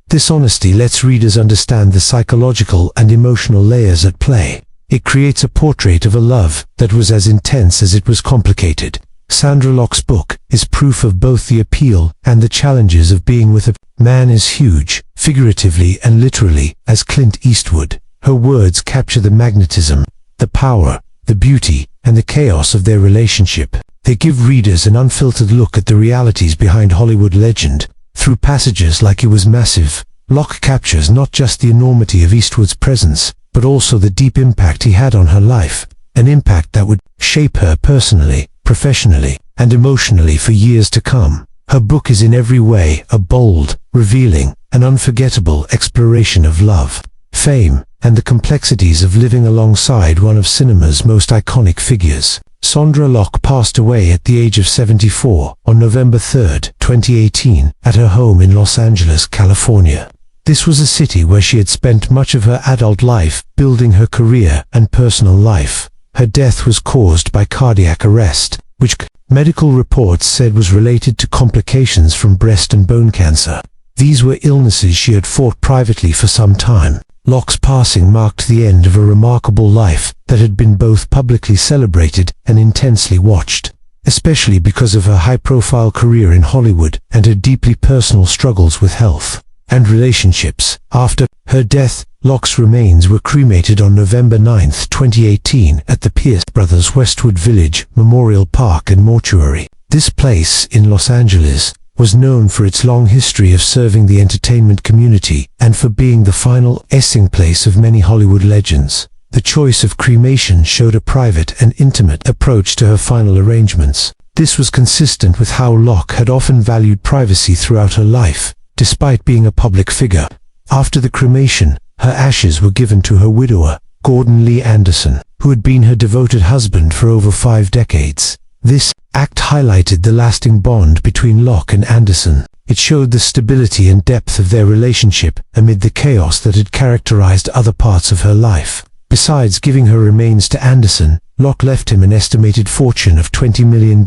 This honesty lets readers understand the psychological and emotional layers at play. It creates a portrait of a love that was as intense as it was complicated. Sondra Locke's book is proof of both the appeal and the challenges of being with a man as huge, figuratively and literally, as Clint Eastwood. Her words capture the magnetism, the power, the beauty, and the chaos of their relationship. They give readers an unfiltered look at the realities behind Hollywood legend. Through passages like It Was Massive, Locke captures not just the enormity of Eastwood's presence, but also the deep impact he had on her life, an impact that would shape her personally, professionally, and emotionally for years to come. Her book is in every way a bold, revealing, and unforgettable exploration of love, fame, and the complexities of living alongside one of cinema's most iconic figures. Sondra Locke passed away at the age of 74 on November 3, 2018, at her home in Los Angeles, California. This was a city where she had spent much of her adult life building her career and personal life. Her death was caused by cardiac arrest, which medical reports said was related to complications from breast and bone cancer. These were illnesses she had fought privately for some time. Locke's passing marked the end of a remarkable life that had been both publicly celebrated and intensely watched, especially because of her high-profile career in Hollywood and her deeply personal struggles with health and relationships. After her death, Locke's remains were cremated on November 9, 2018 at the Pierce Brothers Westwood Village Memorial Park and Mortuary. This place in Los Angeles was known for its long history of serving the entertainment community and for being the final resting place of many Hollywood legends. The choice of cremation showed a private and intimate approach to her final arrangements. This was consistent with how Locke had often valued privacy throughout her life, despite being a public figure. After the cremation, her ashes were given to her widower, Gordon Lee Anderson, who had been her devoted husband for over 5 decades. This act highlighted the lasting bond between Locke and Anderson. It showed the stability and depth of their relationship amid the chaos that had characterized other parts of her life. Besides giving her remains to Anderson, Locke left him an estimated fortune of $20 million.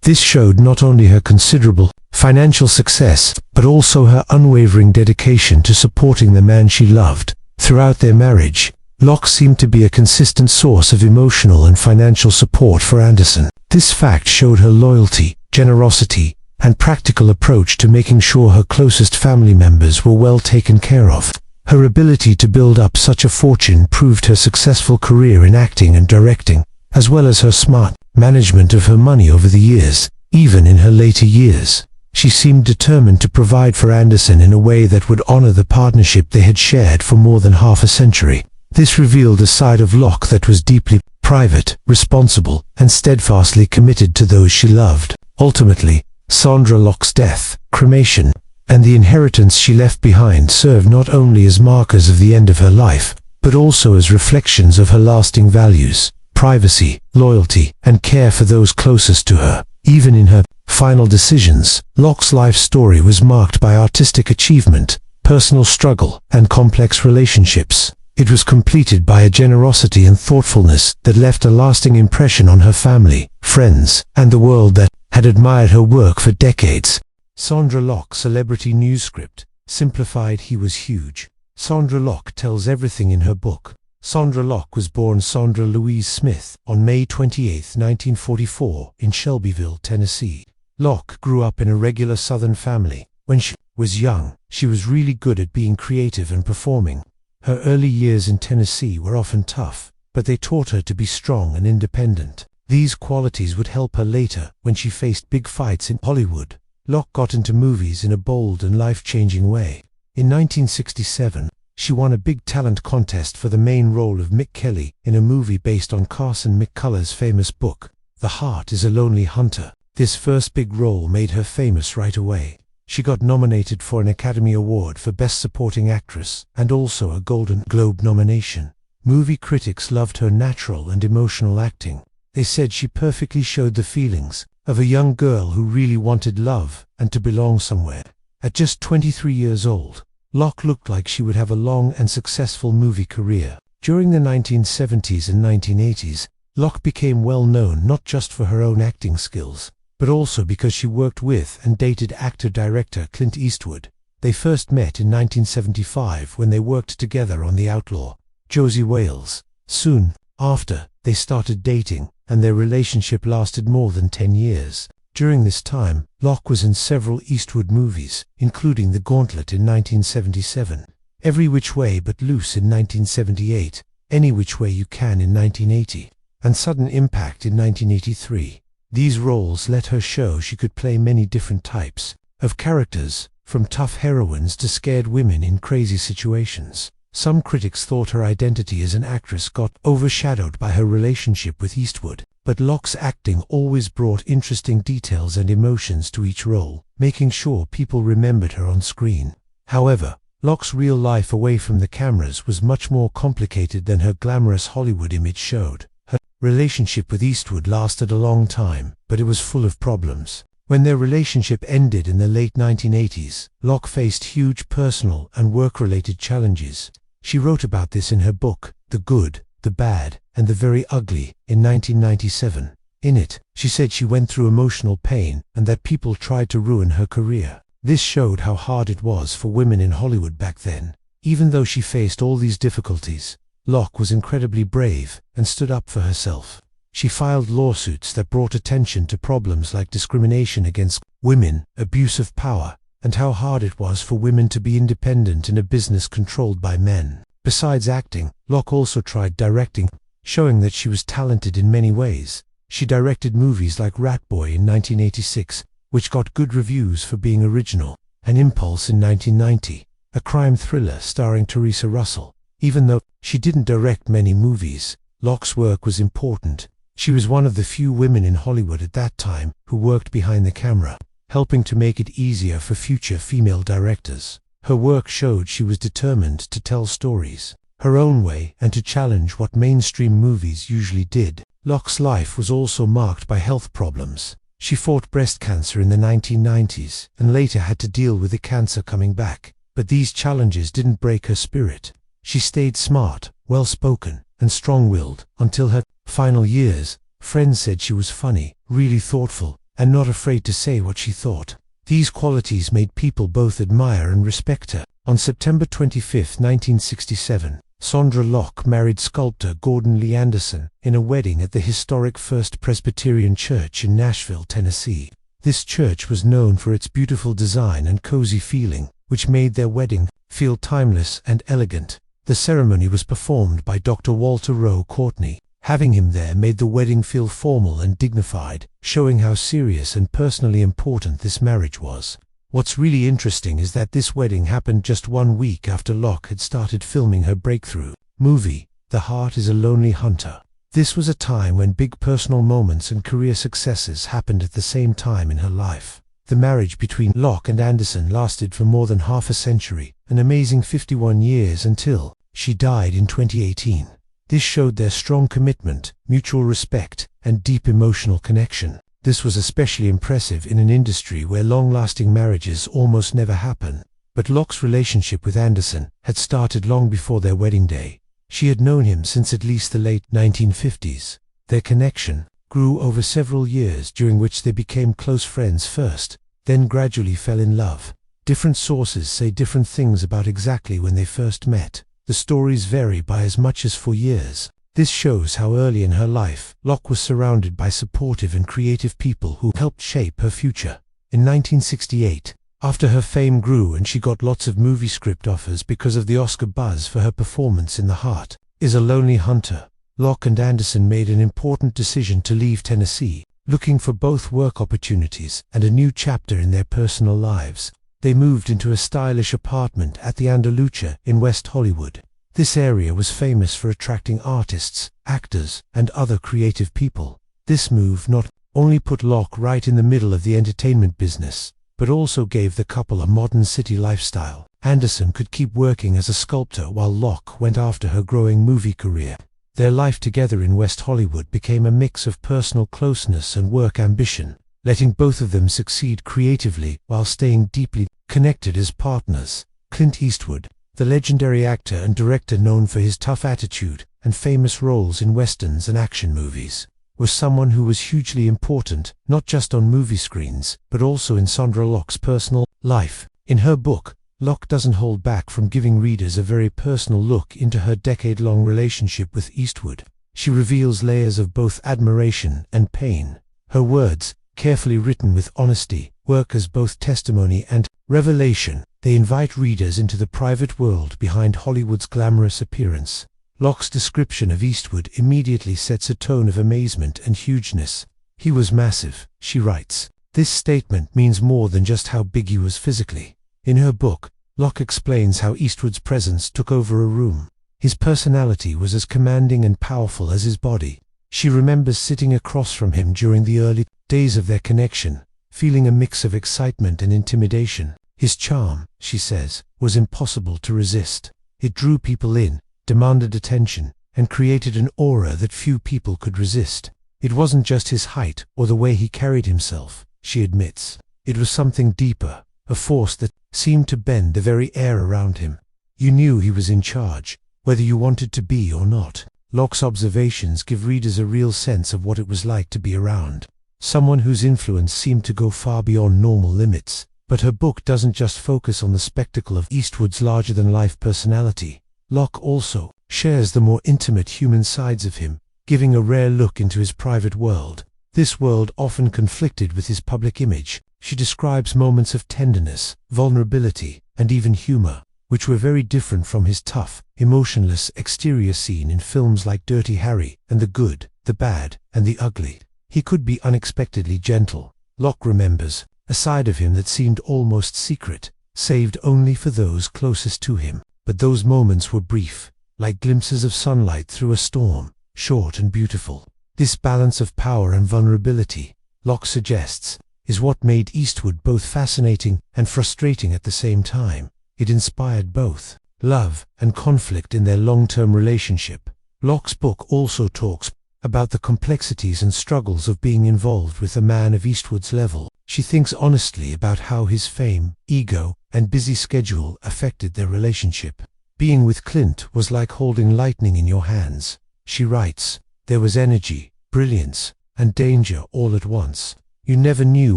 This showed not only her considerable financial success, but also her unwavering dedication to supporting the man she loved. Throughout their marriage, Locke seemed to be a consistent source of emotional and financial support for Anderson. This fact showed her loyalty, generosity, and practical approach to making sure her closest family members were well taken care of. Her ability to build up such a fortune proved her successful career in acting and directing, as well as her smart management of her money over the years. Even in her later years, she seemed determined to provide for Anderson in a way that would honor the partnership they had shared for more than half a century. This revealed a side of Locke that was deeply private, responsible, and steadfastly committed to those she loved. Ultimately, Sondra Locke's death, cremation, and the inheritance she left behind served not only as markers of the end of her life, but also as reflections of her lasting values: privacy, loyalty, and care for those closest to her. Even in her final decisions, Locke's life story was marked by artistic achievement, personal struggle, and complex relationships. It was completed by a generosity and thoughtfulness that left a lasting impression on her family, friends, and the world that had admired her work for decades. Sondra Locke Celebrity News Script. Simplified: he was huge. Sondra Locke tells everything in her book. Sondra Locke was born Sondra Louise Smith on May 28, 1944, in Shelbyville, Tennessee. Locke grew up in a regular Southern family. When she was young, she was really good at being creative and performing. Her early years in Tennessee were often tough, but they taught her to be strong and independent. These qualities would help her later when she faced big fights in Hollywood. Locke got into movies in a bold and life-changing way. In 1967, she won a big talent contest for the main role of Mick Kelly in a movie based on Carson McCullers' famous book, The Heart is a Lonely Hunter. This first big role made her famous right away. She got nominated for an Academy Award for Best Supporting Actress and also a Golden Globe nomination. Movie critics loved her natural and emotional acting. They said she perfectly showed the feelings of a young girl who really wanted love and to belong somewhere. At just 23 years old, Locke looked like she would have a long and successful movie career. During the 1970s and 1980s, Locke became well known not just for her own acting skills, but also because she worked with and dated actor-director Clint Eastwood. They first met in 1975 when they worked together on The Outlaw, Josie Wales. Soon after, they started dating, and their relationship lasted more than 10 years. During this time, Locke was in several Eastwood movies, including The Gauntlet in 1977, Every Which Way But Loose in 1978, Any Which Way You Can in 1980, and Sudden Impact in 1983. These roles let her show she could play many different types of characters, from tough heroines to scared women in crazy situations. Some critics thought her identity as an actress got overshadowed by her relationship with Eastwood, but Locke's acting always brought interesting details and emotions to each role, making sure people remembered her on screen. However, Locke's real life away from the cameras was much more complicated than her glamorous Hollywood image showed. Her relationship with Eastwood lasted a long time, but it was full of problems. When their relationship ended in the late 1980s, Locke faced huge personal and work-related challenges. She wrote about this in her book, The Good, the Bad, and the Very Ugly, in 1997. In it, she said she went through emotional pain and that people tried to ruin her career. This showed how hard it was for women in Hollywood back then. Even though she faced all these difficulties, Locke was incredibly brave and stood up for herself. She filed lawsuits that brought attention to problems like discrimination against women, abuse of power, and how hard it was for women to be independent in a business controlled by men. Besides acting, Locke also tried directing, showing that she was talented in many ways. She directed movies like Rat Boy in 1986, which got good reviews for being original, and Impulse in 1990, a crime thriller starring Teresa Russell. Even though she didn't direct many movies, Locke's work was important. She was one of the few women in Hollywood at that time who worked behind the camera, helping to make it easier for future female directors. Her work showed she was determined to tell stories her own way and to challenge what mainstream movies usually did. Locke's life was also marked by health problems. She fought breast cancer in the 1990s and later had to deal with the cancer coming back. But these challenges didn't break her spirit. She stayed smart, well-spoken, and strong-willed until her final years. Friends said she was funny, really thoughtful, and not afraid to say what she thought. These qualities made people both admire and respect her. On September 25, 1967, Sondra Locke married sculptor Gordon Lee Anderson in a wedding at the historic First Presbyterian Church in Nashville, Tennessee. This church was known for its beautiful design and cozy feeling, which made their wedding feel timeless and elegant. The ceremony was performed by Dr. Walter Rowe Courtney. Having him there made the wedding feel formal and dignified, showing how serious and personally important this marriage was. What's really interesting is that this wedding happened just 1 week after Locke had started filming her breakthrough movie, The Heart is a Lonely Hunter. This was a time when big personal moments and career successes happened at the same time in her life. The marriage between Locke and Anderson lasted for more than half a century, an amazing 51 years until she died in 2018. This showed their strong commitment, mutual respect, and deep emotional connection. This was especially impressive in an industry where long-lasting marriages almost never happen. But Locke's relationship with Anderson had started long before their wedding day. She had known him since at least the late 1950s. Their connection grew over several years, during which they became close friends first, then gradually fell in love. Different sources say different things about exactly when they first met. The stories vary by as much as 4 years. This shows how early in her life, Locke was surrounded by supportive and creative people who helped shape her future. In 1968, after her fame grew and she got lots of movie script offers because of the Oscar buzz for her performance in The Heart is a Lonely Hunter, Locke and Anderson made an important decision to leave Tennessee, looking for both work opportunities and a new chapter in their personal lives. They moved into a stylish apartment at the Andalusia in West Hollywood. This area was famous for attracting artists, actors, and other creative people. This move not only put Locke right in the middle of the entertainment business, but also gave the couple a modern city lifestyle. Anderson could keep working as a sculptor while Locke went after her growing movie career. Their life together in West Hollywood became a mix of personal closeness and work ambition, letting both of them succeed creatively while staying deeply connected as partners. Clint Eastwood, the legendary actor and director known for his tough attitude and famous roles in westerns and action movies, was someone who was hugely important, not just on movie screens, but also in Sondra Locke's personal life. In her book, Locke doesn't hold back from giving readers a very personal look into her decade-long relationship with Eastwood. She reveals layers of both admiration and pain. Her words, carefully written with honesty, work as both testimony and revelation. They invite readers into the private world behind Hollywood's glamorous appearance. Locke's description of Eastwood immediately sets a tone of amazement and hugeness. He was massive, she writes. This statement means more than just how big he was physically. In her book, Locke explains how Eastwood's presence took over a room. His personality was as commanding and powerful as his body. She remembers sitting across from him during the early days of their connection, feeling a mix of excitement and intimidation. His charm, she says, was impossible to resist. It drew people in, demanded attention, and created an aura that few people could resist. It wasn't just his height or the way he carried himself, she admits. It was something deeper, a force that seemed to bend the very air around him. You knew he was in charge, whether you wanted to be or not. Locke's observations give readers a real sense of what it was like to be around someone whose influence seemed to go far beyond normal limits. But her book doesn't just focus on the spectacle of Eastwood's larger-than-life personality. Locke also shares the more intimate human sides of him, giving a rare look into his private world. This world often conflicted with his public image. She describes moments of tenderness, vulnerability, and even humor, which were very different from his tough, emotionless exterior seen in films like Dirty Harry and The Good, the Bad, and the Ugly. He could be unexpectedly gentle. Locke remembers a side of him that seemed almost secret, saved only for those closest to him. But those moments were brief, like glimpses of sunlight through a storm, short and beautiful. This balance of power and vulnerability, Locke suggests, is what made Eastwood both fascinating and frustrating at the same time. It inspired both love and conflict in their long-term relationship. Locke's book also talks about the complexities and struggles of being involved with a man of Eastwood's level. She thinks honestly about how his fame, ego, and busy schedule affected their relationship. Being with Clint was like holding lightning in your hands. She writes, there was energy, brilliance, and danger all at once. You never knew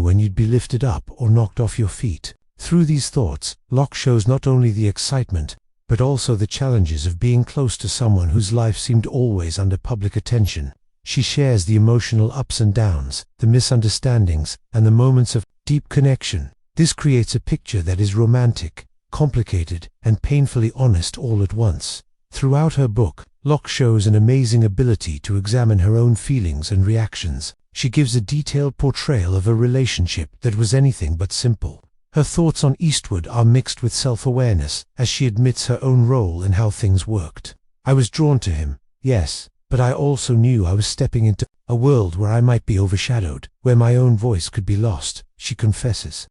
when you'd be lifted up or knocked off your feet. Through these thoughts, Locke shows not only the excitement, but also the challenges of being close to someone whose life seemed always under public attention. She shares the emotional ups and downs, the misunderstandings, and the moments of deep connection. This creates a picture that is romantic, complicated, and painfully honest all at once. Throughout her book, Locke shows an amazing ability to examine her own feelings and reactions. She gives a detailed portrayal of a relationship that was anything but simple. Her thoughts on Eastwood are mixed with self-awareness, as she admits her own role in how things worked. I was drawn to him, yes, but I also knew I was stepping into a world where I might be overshadowed, where my own voice could be lost, she confesses.